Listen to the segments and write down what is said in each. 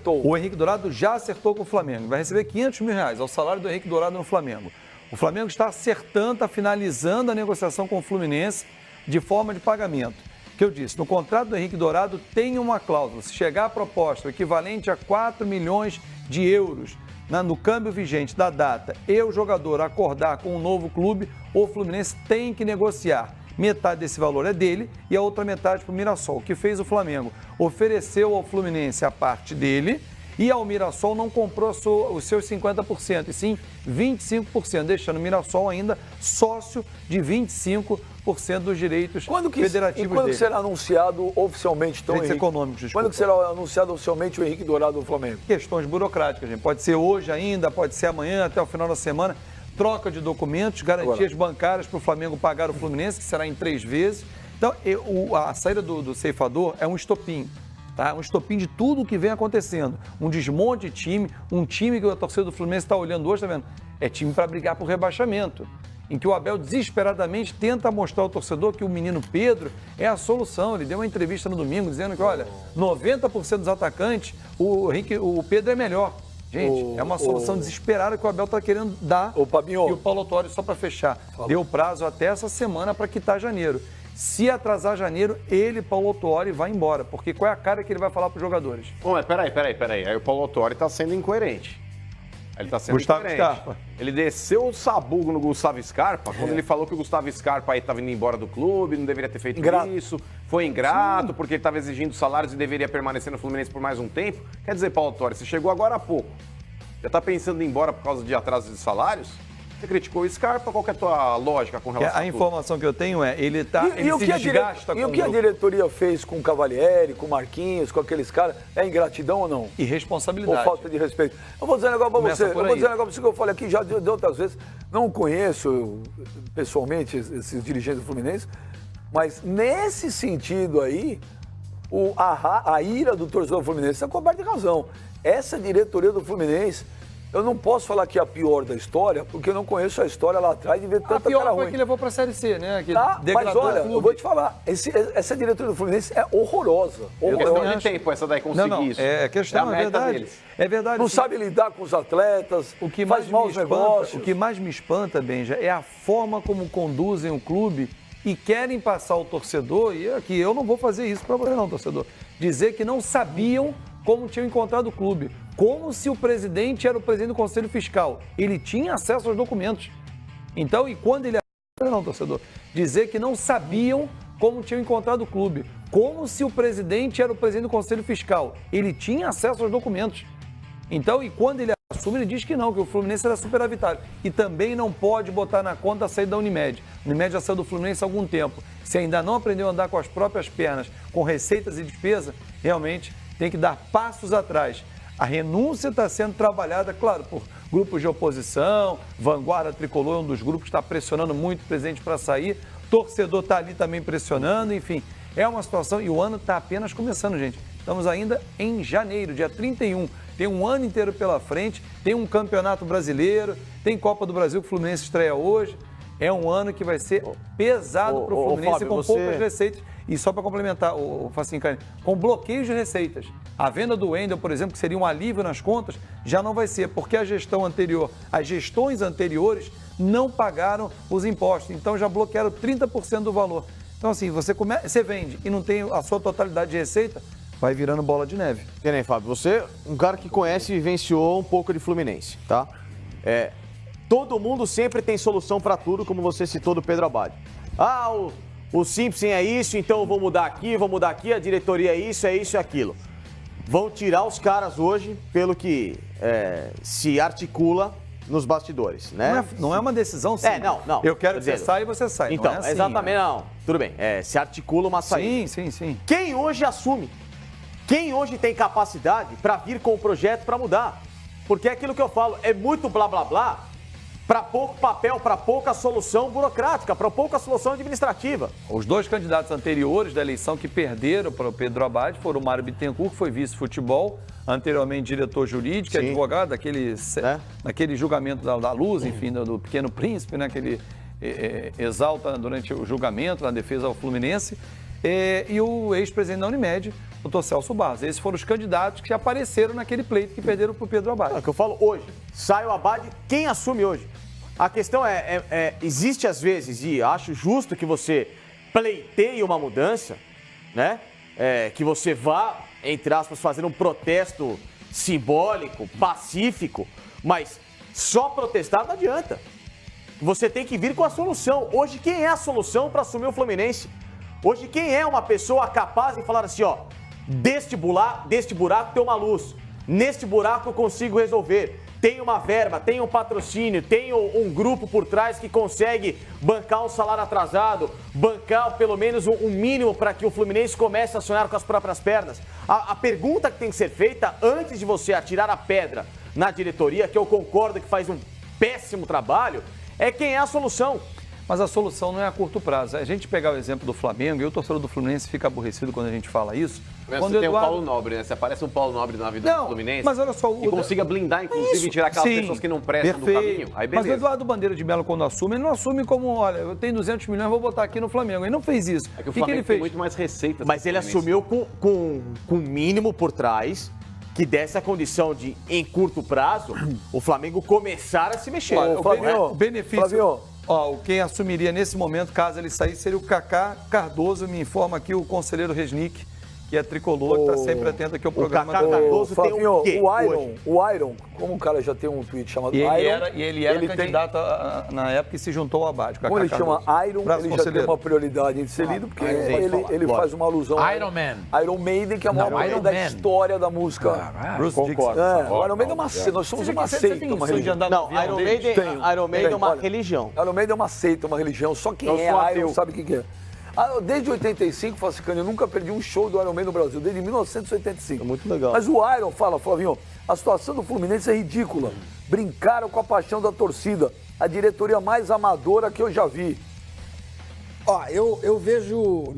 acertou. O Henrique Dourado já acertou com o Flamengo. Vai receber R$500 mil, é o salário do Henrique Dourado no Flamengo. O Flamengo está acertando, está finalizando a negociação com o Fluminense de forma de pagamento. Que eu disse, no contrato do Henrique Dourado tem uma cláusula. Se chegar a proposta equivalente a 4 milhões de euros no câmbio vigente da data e o jogador acordar com um novo clube, o Fluminense tem que negociar. Metade desse valor é dele e a outra metade para o Mirassol. O que fez o Flamengo? Ofereceu ao Fluminense a parte dele e ao Mirassol não comprou os seus 50%, e sim 25%, deixando o Mirassol ainda sócio de 25% dos direitos federativos dele. E quando será anunciado oficialmente, então, Direitos econômicos, desculpa. Quando será anunciado oficialmente o Henrique Dourado do Flamengo? Questões burocráticas, gente. Pode ser hoje ainda, pode ser amanhã, até o final da semana. Troca de documentos, garantias bancárias para o Flamengo pagar o Fluminense, que será em 3 vezes. Então, a saída do ceifador é um estopim. Tá? Um estopim de tudo o que vem acontecendo. Um desmonte de time, um time que a torcida do Fluminense está olhando hoje, tá vendo? É time para brigar por rebaixamento. Em que o Abel desesperadamente tenta mostrar ao torcedor que o menino Pedro é a solução. Ele deu uma entrevista no domingo dizendo que, olha, 90% dos atacantes, o Pedro é melhor. Gente, é uma solução desesperada que o Abel está querendo dar. E o Paulo Autuori, só para fechar, deu prazo até essa semana para quitar janeiro. Se atrasar janeiro, ele, Paulo Autuori, vai embora. Porque qual é a cara que ele vai falar para os jogadores? Bom, mas peraí. Aí o Paulo Autuori está sendo incoerente. Ele está sendo Gustavo incoerente. Scarpa. Ele desceu o sabugo no Gustavo Scarpa quando ele falou que o Gustavo Scarpa aí estava indo embora do clube, não deveria ter feito isso, foi ingrato, porque ele estava exigindo salários e deveria permanecer no Fluminense por mais um tempo. Quer dizer, Paulo Autuori, você chegou agora há pouco. Já está pensando em ir embora por causa de atraso de salários? Você criticou o Scarpa, qual que é a tua lógica com relação a A informação que eu tenho é, ele se desgasta com o que a diretoria fez com o Cavalieri, com o Marquinhos, com aqueles caras, é ingratidão ou não? Irresponsabilidade. Ou falta de respeito? Eu vou dizer um negócio para você, que eu falei aqui já de outras vezes, não conheço pessoalmente esses dirigentes do Fluminense, mas nesse sentido aí, a ira do torcedor do Fluminense está coberta de razão. Essa diretoria do Fluminense, eu não posso falar que é a pior da história, porque eu não conheço a história lá atrás de ver tanta cara ruim. A pior foi que levou para a Série C, né? Mas olha, eu vou te falar, essa diretoria do Fluminense é horrorosa. É questão de tempo essa daí conseguir isso. É questão, é verdade. Deles. É verdade. Não sabe lidar com os atletas, faz maus negócios. O que mais me espanta, Benja, é a forma como conduzem o clube e querem passar o torcedor, e aqui eu não vou fazer isso para você não, torcedor, dizer que não sabiam como tinham encontrado o clube. Como se o presidente era o presidente do Conselho Fiscal. Ele tinha acesso aos documentos. Então, e quando ele... Não, torcedor. Dizer que não sabiam como tinham encontrado o clube. Como se o presidente era o presidente do Conselho Fiscal. Ele tinha acesso aos documentos. Então, e quando ele assume, ele diz que não, que o Fluminense era superavitário. E também não pode botar na conta a saída da Unimed. A Unimed já saiu do Fluminense há algum tempo. Se ainda não aprendeu a andar com as próprias pernas, com receitas e despesa, realmente tem que dar passos atrás. A renúncia está sendo trabalhada, claro, por grupos de oposição, Vanguarda Tricolor é um dos grupos que está pressionando muito o presidente para sair, torcedor está ali também pressionando, enfim, é uma situação e o ano está apenas começando, gente. Estamos ainda em janeiro, dia 31, tem um ano inteiro pela frente, tem um campeonato brasileiro, tem Copa do Brasil que o Fluminense estreia hoje, é um ano que vai ser pesado para o Fluminense Fábio, com poucas receitas. E só para complementar, o Facincani, com bloqueios de receitas. A venda do Wendel, por exemplo, que seria um alívio nas contas, já não vai ser, porque a gestão anterior, as gestões anteriores não pagaram os impostos. Então já bloquearam 30% do valor. Então assim, você vende e não tem a sua totalidade de receita, vai virando bola de neve. E nem, Fábio, você, um cara que conhece e vivenciou um pouco de Fluminense, tá? Todo mundo sempre tem solução para tudo, como você citou do Pedro Abad. O Simpson é isso, então eu vou mudar aqui, a diretoria é isso e aquilo. Vão tirar os caras hoje pelo que se articula nos bastidores, né? Não é uma decisão simples. Não. Eu quero que você saia e você sai. Então, não é assim, exatamente, não. Tudo bem, se articula uma saída. Sim. Quem hoje assume? Quem hoje tem capacidade para vir com o projeto para mudar? Porque é aquilo que eu falo, é muito blá blá blá, para pouco papel, para pouca solução burocrática, para pouca solução administrativa. Os dois candidatos anteriores da eleição que perderam para o Pedro Abad foram o Mário Bittencourt, que foi vice-futebol, anteriormente diretor jurídico, advogado, naquele julgamento da Luz, enfim, do Pequeno Príncipe, né, que ele exalta durante o julgamento, na defesa ao Fluminense, e o ex-presidente da Unimed, Dr. Celso Barros. Esses foram os candidatos que apareceram naquele pleito que perderam para o Pedro Abad. É o que eu falo hoje. Sai o Abad, quem assume hoje? A questão existe às vezes, e acho justo que você pleiteie uma mudança, né? Que você vá, entre aspas, fazer um protesto simbólico, pacífico, mas só protestar não adianta. Você tem que vir com a solução. Hoje, quem é a solução para assumir o Fluminense? Hoje, quem é uma pessoa capaz de falar assim, ó, deste buraco tem uma luz, neste buraco eu consigo resolver, tem uma verba, tem um patrocínio, tem um grupo por trás que consegue bancar um salário atrasado, bancar pelo menos um mínimo para que o Fluminense comece a sonhar com as próprias pernas. A pergunta que tem que ser feita antes de você atirar a pedra na diretoria, que eu concordo que faz um péssimo trabalho, é quem é a solução. Mas a solução não é a curto prazo. A gente pegar o exemplo do Flamengo, e o torcedor do Fluminense fica aborrecido quando a gente fala isso. Quando você tem o Paulo Nobre, né? Você aparece um Paulo Nobre na vida do Fluminense. Mas olha só, e consiga blindar, inclusive, e tirar aquelas pessoas que não prestam do caminho. Aí beleza. Mas o Eduardo Bandeira de Mello, quando assume, ele não assume como, olha, eu tenho 200 milhões, vou botar aqui no Flamengo. Ele não fez isso. É que o que Flamengo ele fez? tem muito mais receita. Mas ele assumiu com um mínimo por trás que desse a condição de, em curto prazo, o Flamengo começar a se mexer. O benefício... Ó, quem assumiria nesse momento, caso ele saísse, seria o Kaká Cardoso. Me informa aqui o conselheiro Resnick, que é tricolor, que está sempre atento aqui ao programa. O Kaká Cardoso tem o quê? O Iron, como o cara já tem um tweet chamado Iron... Ele era candidato na época e se juntou ao Abad. Como ele chama Iron, ele já tem uma prioridade em ser lido, porque ele faz uma alusão Iron Man. Iron Maiden, que é a maior banda da história da música. Bruce Dixon. O Iron Maiden é uma seita, nós somos uma seita, uma religião. Não, Iron Maiden é uma religião. Iron Maiden é uma seita, uma religião, só quem é Iron sabe o que é. Desde 85, Falsicano, eu nunca perdi um show do Iron Man no Brasil, desde 1985. É muito legal. Mas o Iron fala, Flavinho, a situação do Fluminense é ridícula. Brincaram com a paixão da torcida. A diretoria mais amadora que eu já vi. Ó, eu vejo,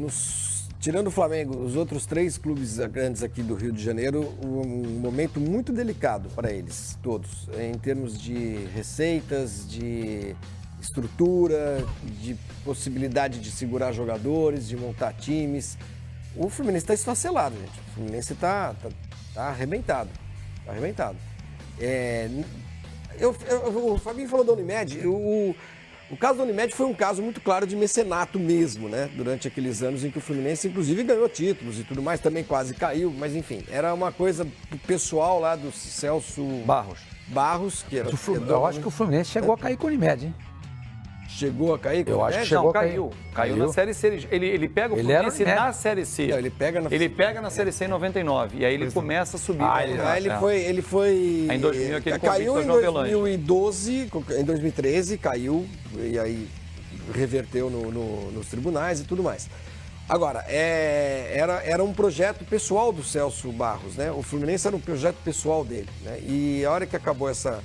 tirando o Flamengo, os outros 3 clubes grandes aqui do Rio de Janeiro, um momento muito delicado para eles, todos. Em termos de receitas, de estrutura, de possibilidade de segurar jogadores, de montar times. O Fluminense está esfacelado, gente. O Fluminense está arrebentado. Está arrebentado. O Fabinho falou da Unimed. O caso da Unimed foi um caso muito claro de mecenato mesmo, né? Durante aqueles anos em que o Fluminense, inclusive, ganhou títulos e tudo mais, também quase caiu, mas enfim, era uma coisa pessoal lá do Celso Barros, que era... Eu acho que o Fluminense chegou a cair com o Unimed, hein? Chegou a cair? Eu acho que chegou a cair. Caiu na Série C. Ele pega o Fluminense na Série C. Não, ele pega na Série C em 99. E aí ele começa a subir. Ele foi... Em 2000, aquele caiu em 2012, em 2013 caiu, e aí reverteu nos tribunais e tudo mais. Agora, era um projeto pessoal do Celso Barros, né? O Fluminense era um projeto pessoal dele, né? E a hora que acabou essa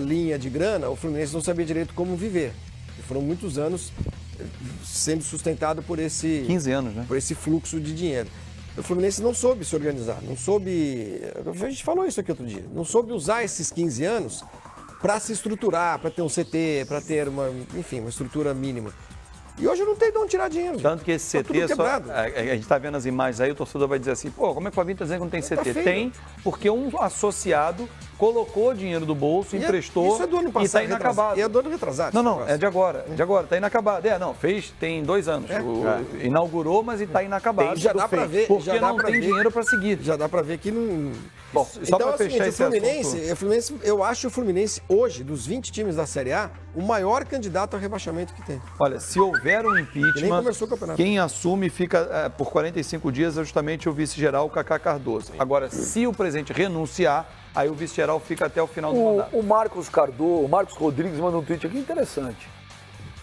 linha de grana, o Fluminense não sabia direito como viver. E foram muitos anos sendo sustentado por esse... 15 anos, né? Por esse fluxo de dinheiro. O Fluminense não soube se organizar, não soube... A gente falou isso aqui outro dia. Não soube usar esses 15 anos para se estruturar, para ter um CT, para ter uma estrutura mínima. E hoje não tem de onde tirar dinheiro. Tanto que esse CT, a gente está vendo as imagens aí, o torcedor vai dizer assim, pô, como é que o Fabinho está dizendo que não tem CT? Tem, porque um associado colocou dinheiro do bolso, emprestou isso é do ano passado, e está inacabado. E é do ano retrasado. Não, é de agora, está inacabado. Tem 2 anos. Inaugurou, mas está inacabado. Já dá para ver. Porque não tem dinheiro para seguir. Já dá para ver que não... Bom, só para fechar esse Fluminense, eu acho o Fluminense hoje, dos 20 times da Série A, o maior candidato ao rebaixamento que tem. Olha, se houver um impeachment, nem começou o campeonato. Quem assume fica por 45 dias é justamente o vice-geral, o Kaká Cardoso. Agora, se o presidente renunciar, aí o vice-geral fica até o final do mandato. O Marcos Rodrigues mandou um tweet aqui interessante.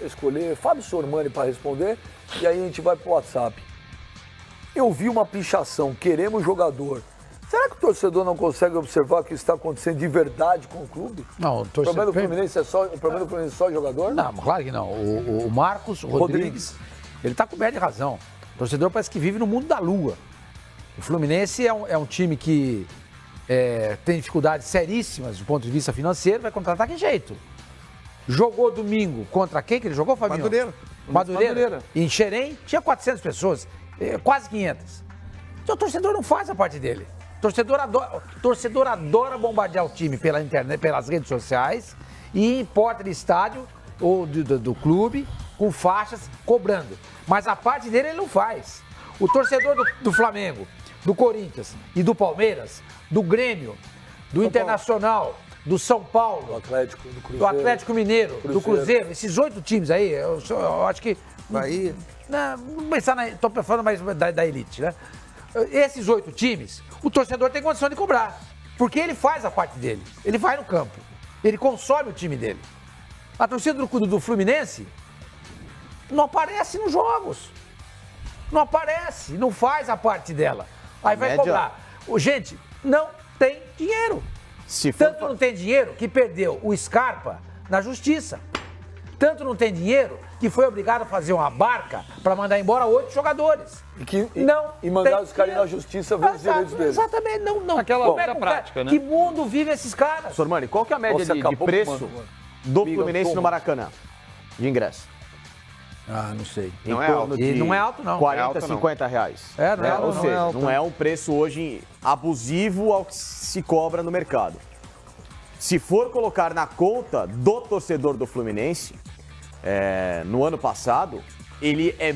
Eu escolhi Fábio Sormani para responder e aí a gente vai pro WhatsApp. Eu vi uma pichação, queremos jogador. Será que o torcedor não consegue observar o que está acontecendo de verdade com o clube? Não, o problema do Fluminense é só jogador? Não, claro que não. O Marcos Rodrigues, ele está coberto de razão. O torcedor parece que vive no mundo da lua. O Fluminense é um time que tem dificuldades seríssimas do ponto de vista financeiro, vai contratar que jeito? Jogou domingo contra quem que ele jogou, Fabinho? Madureira. Em Xerém tinha 400 pessoas, quase 500. Então, o torcedor não faz a parte dele. O torcedor adora bombardear o time pela internet, pelas redes sociais e em porta de estádio ou do clube com faixas cobrando. Mas a parte dele ele não faz. O torcedor do Flamengo, do Corinthians e do Palmeiras, do Grêmio, do Internacional, do São Paulo, Do Atlético, do Cruzeiro. do Atlético Mineiro, do Cruzeiro, esses 8 times aí, eu acho que... Bahia. Vamos pensar estou falando mais da elite, né? Esses 8 times, o torcedor tem condição de cobrar. Porque ele faz a parte dele. Ele vai no campo. Ele consome o time dele. A torcida do Fluminense não aparece nos jogos. Não aparece, não faz a parte dela. Aí vai cobrar. Gente, não tem dinheiro. Tanto não tem dinheiro que perdeu o Scarpa na justiça. Tanto não tem dinheiro que foi obrigado a fazer uma barca para mandar embora 8 jogadores. E mandar os caras na justiça ver os direitos deles. Exatamente, não. Aquela Como é que prática, né? Que mundo vive esses caras? Sormani, qual que é a média Você de acabou preço com uma- do Amiga, Fluminense toma. no Maracanã? De ingresso. Ah, não sei. Não Em é torno alto. de E não é alto, não. 40, É alto, não. 50 reais. É, não é alto, Ou não seja, é alto. não é um preço hoje abusivo ao que se cobra no mercado. Se for colocar na conta do torcedor do Fluminense, no ano passado, ele é